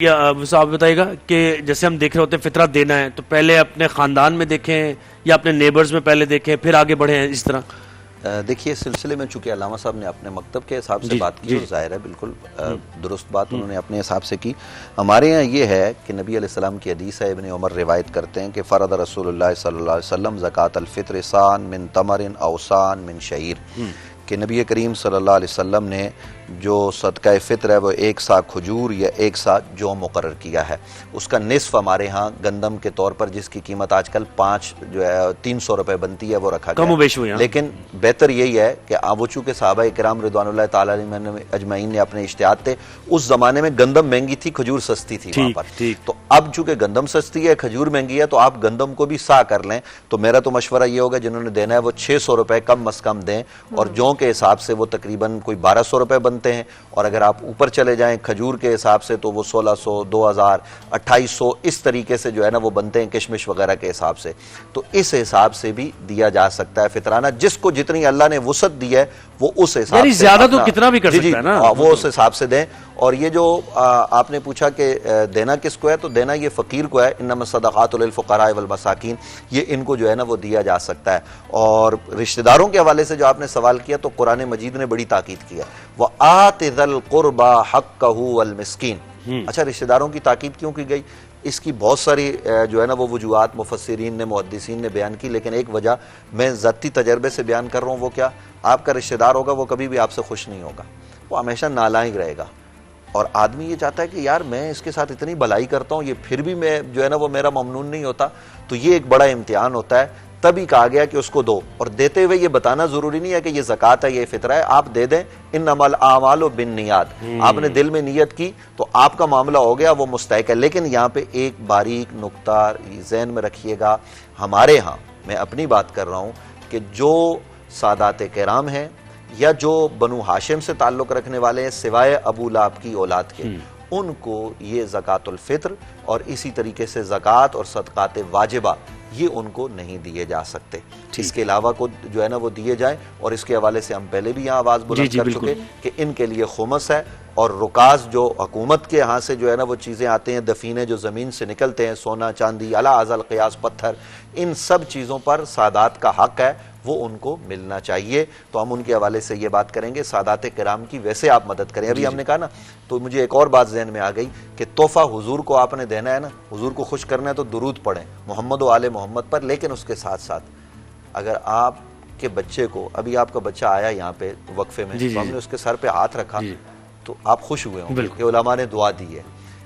या आप बताइएगा कि जैसे हम देख रहे होते हैं फितरा देना है तो पहले अपने खानदान में देखें या अपने नेबर्स में पहले देखें फिर आगे बढ़े हैं इस तरह। देखिए, इस सिलसिले में चूंकि अल्लामा साहब ने अपने मकतब के हिसाब से बात की, जाहिर है बिल्कुल दुरुस्त बात उन्होंने अपने हिसाब से की। हमारे यहाँ ये है कि नबी अलैहिस्सलाम की हदीस है, इब्न उमर रिवायत करते हैं कि फ़रद रसूलुल्लाह सल्लल्लाहु अलैहि वसल्लम ज़कात अल-फ़ित्र सान मिन तमरिन औसान मिन शईर, कि नबी करीम सल्लल्लाहु अलैहि वसल्लम ने जो सदका फ़ित्र है वो एक सा खजूर या एक सा जौ मुकर्रर किया है, उसका निस्फ हमारे यहाँ गंदम के तौर पर जिसकी कीमत आजकल 300 रुपये बनती है वो रखा गया। लेकिन बेहतर यही है कि वो चूँकि सहाबा इकराम रिदवानुल्लाह ताला अलैहिम अजमईन ने अपने इज्तिहाद थे, उस जमाने में गंदम महंगी थी, खजूर सस्ती थी वहाँ पर। तो अब चूंकि गंदम सस्ती है, खजूर महंगी है, तो आप गंदम को भी सा कर लें। तो मेरा तो मशवरा ये होगा जिन्होंने देना है वो 600 रुपये कम अज कम दें, और जौ के हिसाब से वो तकरीबन कोई 1200 रुपये बनते हैं, और अगर आप ऊपर चले जाएं खजूर के हिसाब से तो वो 1600, 2000, 2800 इस तरीके से जो है ना वो बनते हैं किशमिश वगैरह के हिसाब से। तो इस हिसाब से भी दिया जा सकता है फितराना, जिसको जितनी अल्लाह ने वुसअत दी है वो उस हिसाब से, ज्यादा तो कितना भी कर सकता है ना, वो उस हिसाब से दें। और ये जो आपने पूछा कि देना किसको है, तो देना ये फ़कीर को है। इन्नमा सदक़ातु लिल फ़ुक़राए वल मसाकीन, ये इनको जो है ना वो दिया जा सकता है। और रिश्तेदारों के हवाले से जो आपने सवाल किया, तो कुरान मजीद ने बड़ी ताकीद किया, व आति ज़िल क़ुरबा हक़्क़हु वल मिस्कीन। अच्छा, रिश्तेदारों की ताकीद क्यों की गई? इसकी बहुत सारी जो है ना वो वजूहात मुफस्सिरीन ने, मुहद्दिसीन ने बयान की, लेकिन एक वजह मैं ज़ाती तजर्बे से बयान कर रहा हूँ। वो क्या? आपका रिश्तेदार होगा वो कभी भी आपसे खुश नहीं होगा, वो हमेशा नालायक रहेगा। और आदमी ये चाहता है कि यार मैं इसके साथ इतनी भलाई करता हूँ, ये फिर भी मैं जो है ना वो मेरा ममनून नहीं होता। तो ये एक बड़ा इम्तिहान होता है, तभी कहा गया कि उसको दो। और देते हुए ये बताना जरूरी नहीं है कि ये ज़कात है, ये फितरा है, आप दे दें। इन्नमल आमालु बिन्नियात, आपने दिल में नियत की तो आपका मामला हो गया, वो मुस्तहक है। लेकिन यहाँ पे एक बारीक नुक्ता ज़हन में रखिएगा, हमारे यहाँ मैं अपनी बात कर रहा हूँ कि जो सादात किराम हैं या जो बनु हाशिम से ताल्लुक़ रखने वाले हैं सिवाय अबू लहब की औलाद के, उनको ये ज़कातुल फ़ित्र और इसी तरीके से ज़कात और सदक़ात वाजिबा ये उनको नहीं दिए जा सकते। इसके अलावा को जो है ना वो दिए जाए। और इसके हवाले से हम पहले भी यहाँ आवाज़ बुलंद कर चुके कि इनके लिए खुमस है, और रुकाज जो हुकूमत के यहाँ से जो है ना वो चीज़ें आते हैं, दफीने जो ज़मीन से निकलते हैं, सोना चांदी अला अज़ल क़ियास पत्थर, इन सब चीज़ों पर सादात का हक़ है, वो उनको मिलना चाहिए। तो हम उनके हवाले से ये बात करेंगे। सादात किराम की वैसे आप मदद करें। अभी हमने कहा ना, तो मुझे एक और बात जहन में आ गई कि तोहफा हुजूर को आपने देना है ना, हुजूर को खुश करना है तो दुरूद पढ़ें मोहम्मद व आले मोहम्मद पर। लेकिन उसके साथ साथ अगर आपके बच्चे को, अभी आपका बच्चा आया यहाँ पे वक्फे में, तो हमने उसके सर पे हाथ रखा तो आप खुश हुए होंगे कि उलमा ने दुआ दी है।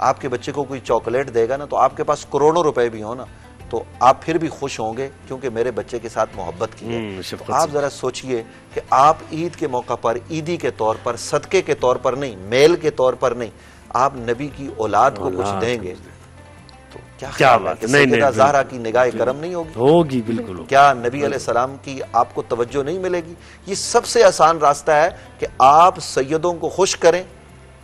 आपके बच्चे को कोई चॉकलेट देगा ना, तो आपके पास करोड़ों रुपए भी हो ना, तो आप फिर भी खुश होंगे क्योंकि मेरे बच्चे के साथ मोहब्बत की है। तो आप जरा सोचिए कि आप ईद के मौका पर, ईदी के तौर पर, सदके के तौर पर नहीं, मेल के तौर पर नहीं, आप नबी की औलाद को कुछ देंगे तो क्या बात है? सैयदा ज़हरा की निगाह करम नहीं होगी? बिल्कुल। क्या नबी अलैहिस्सलाम की आपको तवज्जो नहीं मिलेगी? ये सबसे आसान रास्ता है कि आप सैयदों को खुश करें,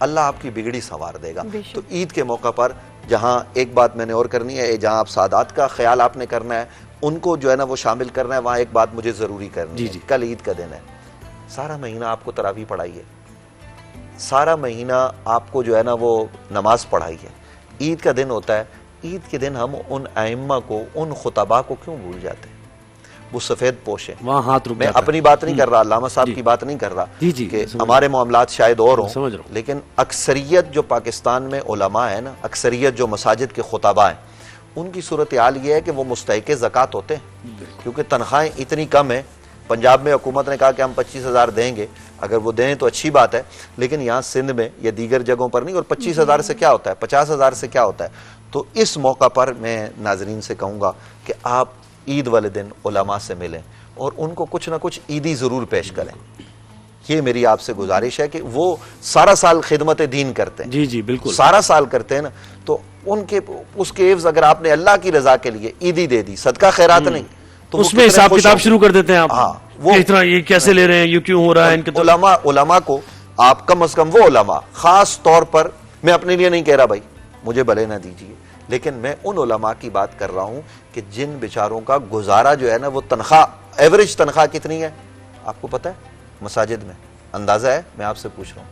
अल्लाह आपकी बिगड़ी संवार देगा। तो ईद के मौका पर जहाँ एक बात मैंने और करनी है, जहाँ आप सादात का ख्याल आपने करना है, उनको जो है ना वो शामिल करना है, वहाँ एक बात मुझे ज़रूरी करनी है। कल ईद का दिन है, सारा महीना आपको तरावी पढ़ाई है, सारा महीना आपको जो है ना वो नमाज पढ़ाई है। ईद का दिन होता है, ईद के दिन हम उन आइम्मा को, उन खुतबा को क्यों भूल जाते हैं? वो सफेद पोश है, वहाँ हाथ रुक। मैं अपनी बात नहीं कर रहा, अल्लामा साहब की बात नहीं कर रहा कि हमारे मामलात शायद और हों, लेकिन अक्सरियत जो पाकिस्तान में उलमा है ना, अक्सरियत जो मसाजिद के खुतबा हैं, उनकी सूरत हाल ये है कि वो मुस्तहिक़ ज़कात होते हैं, क्योंकि तनख्वाहें इतनी कम है। पंजाब में हुकूमत ने कहा कि हम 25,000 देंगे, अगर वो दें तो अच्छी बात है, लेकिन यहाँ सिंध में या दीगर जगहों पर नहीं। और 25,000 से क्या होता है, 50,000 से क्या होता है? तो इस मौका पर मैं नाजरीन से कहूँगा कि आप ईद वाले दिन उलमा से मिलें और उनको कुछ ना कुछ ईदी ज़रूर पेश करें। ये मेरी आपसे गुजारिश है कि वो सारा साल खिदमत दीन करते हैं। जी बिल्कुल, सारा साल करते हैं ना, तो उनके उसके एवज़ अगर आपने अल्लाह की रज़ा के लिए ईदी दे दी, सदका खैरात नहीं, तो उसमें हिसाब किताब शुरू कर देते हैं आप। हाँ, वो इतना ये कैसे ले रहे हैं, ये क्यों हो रहा है इनके। तो उलमा को आप कम अज कम, वो उलमा खास तौर पर, मैं अपने लिए नहीं कह रहा भाई मुझे भले ना दीजिए, लेकिन मैं उन उलमा की बात कर रहा हूं कि जिन बेचारों का गुजारा जो है ना वो तनख्वाह, एवरेज तनख्वाह कितनी है आपको पता है मसाजिद में? अंदाजा है? मैं आपसे पूछ रहा हूँ।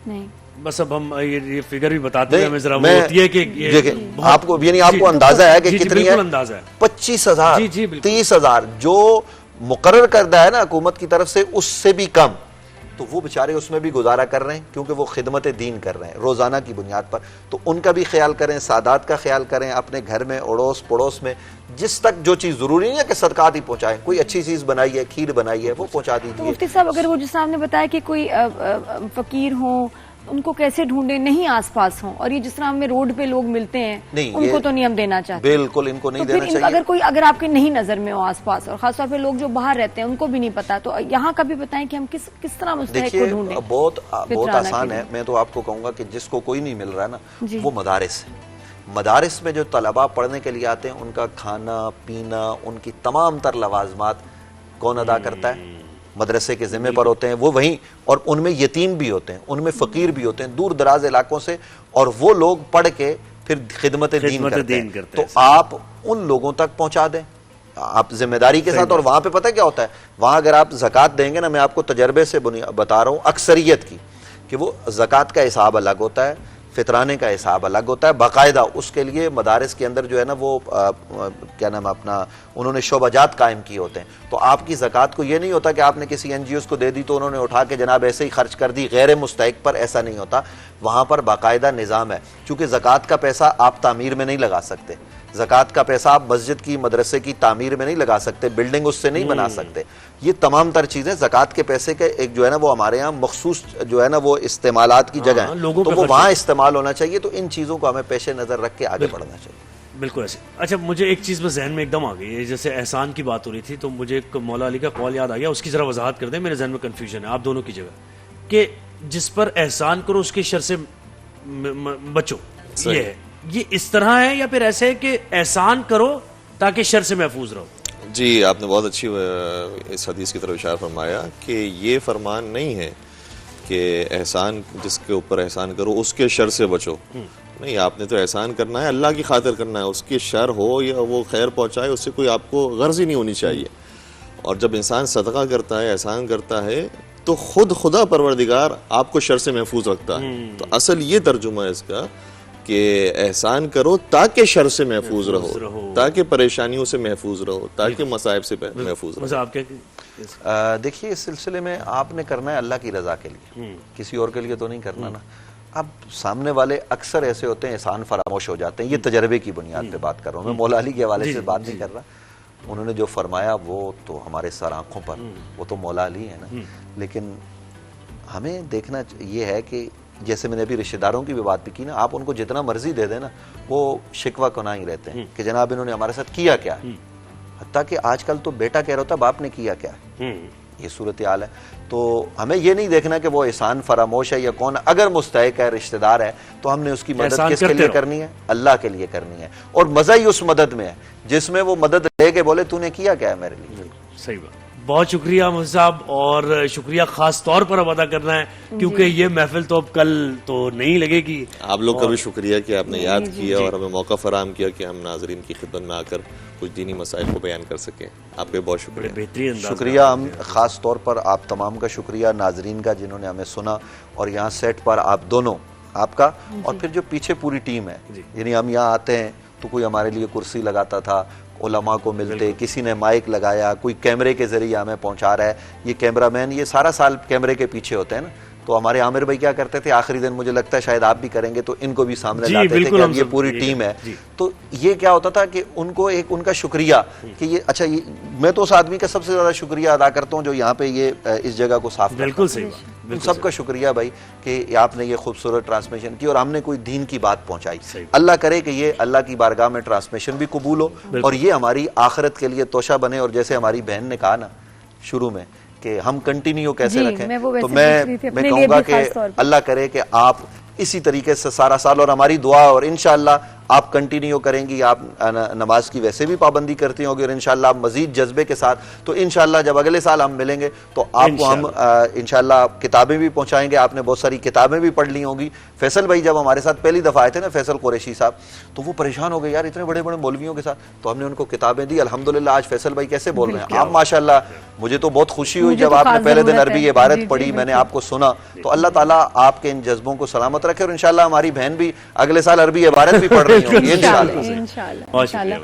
नहीं, बस अब हम ये फिगर भी बताते हैं हमें जरा, वो मैं होती है कि देखिए आपको यानी आपको अंदाजा है कि कितनी है, अंदाजा है 25,000 जी, जी, बिल्कुल। 30,000 जो मुकर्रर करदा है ना हुकूमत की तरफ से, उससे भी कम, तो वो बेचारे उसमें भी गुजारा कर रहे हैं क्योंकि वो खिदमत दीन कर रहे हैं रोजाना की बुनियाद पर। तो उनका भी ख्याल करें, सादात का ख्याल करें, अपने घर में अड़ोस पड़ोस में जिस तक जो चीज जरूरी नहीं है कि सदकात ही पहुंचाएं, कोई अच्छी चीज बनाई है, खीर बनाई है, वो पहुंचा तो दीजिए। मुफ्ती साहब, अगर वो जिस आपने बताया कि कोई फकीर हो, उनको कैसे ढूंढे, नहीं आसपास हो, और ये जिस तरह हमें रोड पे लोग मिलते हैं, नहीं, उनको तो नहीं हम देना चाहते, बिल्कुल इनको नहीं तो देना फिर चाहिए। अगर कोई, अगर आपके नहीं नजर में हो आसपास, और खासतौर पे लोग जो बाहर रहते हैं उनको भी नहीं पता, तो यहाँ का भी बताएं कि हम किस तरह मुस्तहिक को देखिए ढूंढें। बहुत फितराना आसान के है। लिए। मैं तो आपको कहूंगा कि जिसको कोई नहीं मिल रहा है ना, जी। वो मदारिस है। मदारिस में जो तलबा पढ़ने के लिए आते हैं, उनका खाना पीना, उनकी तमाम तर लवाजमात कौन अदा करता है? मदरसे के जिम्मे पर होते हैं वो वहीं, और उनमें यतीम भी होते हैं, उनमें फकीर भी होते हैं दूर दराज इलाकों से, और वो लोग पढ़ के फिर खिदमत दीन करते हैं। तो आप उन लोगों तक पहुंचा दें आप जिम्मेदारी के साथ। और वहां पे पता क्या होता है, वहां अगर आप ज़कात देंगे ना, मैं आपको तजर्बे से बता रहा हूं अक्सरियत की, कि वो ज़कात का हिसाब अलग होता है, फितराने का हिसाब अलग होता है बाकायदा। उसके लिए मदारिस के अंदर जो है ना वो क्या नाम अपना उन्होंने शोबाजात कायम किए होते हैं। तो आपकी ज़कात को ये नहीं होता कि आपने किसी NGOs को दे दी तो उन्होंने उठा के जनाब ऐसे ही खर्च कर दी गैर मुस्तहिक पर, ऐसा नहीं होता। वहाँ पर बाकायदा निज़ाम है, चूँकि ज़कात का पैसा आप तामीर में नहीं लगा सकते, ज़कात का पैसा आप मस्जिद की मदरसे की तामीर में नहीं लगा सकते, बिल्डिंग उससे नहीं बना सकते। ये तमाम तर चीज़ें ज़कात के पैसे के एक जो है ना वो हमारे यहाँ मखसूस जो है ना वो इस्तेमालात की जगह है, तो वो वहाँ इस्तेमाल होना चाहिए। तो इन चीज़ों को हमें पेश नज़र रख के आगे बढ़ना चाहिए। बिल्कुल ऐसे। अच्छा, मुझे एक चीज़ में जहन में एकदम आ गई है, जैसे एहसान की बात हो रही थी तो मुझे एक मौला अली का कॉल याद आ गया, उसकी ज़रा वजाहत कर दें, मेरे जहन में कन्फ्यूजन है आप दोनों की जगह, कि जिस पर एहसान करो उसके शर से बचो, ये है, ये इस तरह है या फिर ऐसे है कि एहसान करो ताकि शर से महफूज रहो? जी, आपने बहुत अच्छी इस हदीस की तरफ इशारा फरमाया कि ये फरमान नहीं है कि एहसान जिसके ऊपर एहसान करो उसके शर से बचो। नहीं, आपने तो एहसान करना है, अल्लाह की खातिर करना है, उसके शर हो या वो खैर पहुंचाए उससे कोई आपको गर्ज ही नहीं होनी चाहिए। और जब इंसान सदका करता है, एहसान करता है, तो खुदा परवरदिगार आपको शर से महफूज रखता है। तो असल ये तर्जुमा है इसका कि एहसान करो ताकि शर से महफूज रहो, ताकि परेशानियों से महफूज रहो, ताकि मसाइब से महफूज रहो। आप क्या देखिए, इस सिलसिले में आपने करना है अल्लाह की रजा के लिए, किसी और के लिए तो नहीं करना ना। अब सामने वाले अक्सर ऐसे होते हैं एहसान फरामोश हो जाते हैं। ये तजर्बे की बुनियाद पे बात कर रहा हूँ मैं, मौला अली के हवाले से बात नहीं कर रहा। उन्होंने जो फरमाया वो तो हमारे सर आंखों पर, वो तो मौला अली है ना। लेकिन हमें देखना ये है कि जैसे मैंने अभी रिश्तेदारों की भी बात भी की ना, आप उनको जितना मर्जी दे देना वो शिकवा को ना ही रहते हैं कि जनाब इन्होंने हमारे साथ किया क्या। हत्ता कि आजकल तो बेटा कह रहा होता बाप ने किया क्या, ये सूरत हाल है। तो हमें ये नहीं देखना कि वो एहसान फरामोश है या कौन, अगर मुस्तहिक है, रिश्तेदार है, तो हमने उसकी मदद किसके लिए करनी है? अल्लाह के लिए करनी है। और मजा ही उस मदद में है जिसमें वो मदद लेके बोले तूने किया क्या है मेरे लिए। सही बात। बहुत शुक्रिया मुफ्ती साहब, और शुक्रिया खास तौर पर अब अदा करना है क्योंकि ये महफिल तो अब कल तो नहीं लगेगी। आप लोग का भी शुक्रिया कि आपने याद किया और हमें मौका फराहम किया कि हम नाजरीन की खिदमत में आकर कुछ दीनी मसाइल को बयान कर सकें। आपके बहुत शुक्रिया। बेहतरीन शुक्रिया, हम खास तौर पर आप तमाम का शुक्रिया, नाजरीन का जिन्होंने हमें सुना, और यहाँ सेट पर आप दोनों, आपका और फिर जो पीछे पूरी टीम है। यानी हम यहाँ आते हैं तो कोई हमारे लिए कुर्सी लगाता था, उलमा को मिलते, किसी ने माइक लगाया, कोई कैमरे के जरिए हमें पहुंचा रहा है। ये कैमरामैन ये सारा साल कैमरे के पीछे होते हैं ना। तो हमारे आमिर भाई क्या करते थे आखिरी दिन, मुझे लगता है शायद आप भी करेंगे, तो इनको भी सामने लाते थे कि अब ये पूरी टीम है। तो ये क्या होता था कि उनको एक उनका शुक्रिया कि ये अच्छा, ये मैं तो उस आदमी का सबसे ज्यादा शुक्रिया अदा करता हूँ जो यहाँ पे ये इस जगह को साफ, बिल्कुल सही, सबका शुक्रिया भाई कि आपने ये खूबसूरत ट्रांसमिशन की और हमने कोई दीन की बात पहुंचाई। अल्लाह करे कि ये अल्लाह की बारगाह में ट्रांसमिशन भी कबूल हो और ये हमारी आखिरत के लिए तोशा बने। और जैसे हमारी बहन ने कहा ना शुरू में कि हम कंटिन्यू कैसे रखें, तो मैं कहूँगा कि अल्लाह करे कि आप इसी तरीके से सारा साल, और हमारी दुआ और इंशाअल्लाह आप कंटिन्यू करेंगी, आप नमाज की वैसे भी पाबंदी करती होगी और इंशाल्लाह आप मजीद जज्बे के साथ, तो इंशाल्लाह जब अगले साल हम मिलेंगे तो आपको हम इंशाल्लाह किताबें भी पहुंचाएंगे। आपने बहुत सारी किताबें भी पढ़ ली होंगी। फैसल भाई जब हमारे साथ पहली दफा आए थे ना, फैसल कुरैशी साहब, तो वो परेशान हो गए, यार इतने बड़े बड़े मौलवियों के साथ, तो हमने उनको किताबें दी। अल्हम्दुलिल्लाह आज फैसल भाई कैसे बोल रहे हैं आप, माशाल्लाह। मुझे तो बहुत खुशी हुई जब आपने पहले दिन अरबी इबारत पढ़ी, मैंने आपको सुना। तो अल्लाह ताला आपके इन जज्बों को सलामत रखे और इंशाल्लाह हमारी बहन भी अगले साल अरबी इबारत भी पढ़ रही होंगी इंशाल्लाह। बहुत शुक्रिया।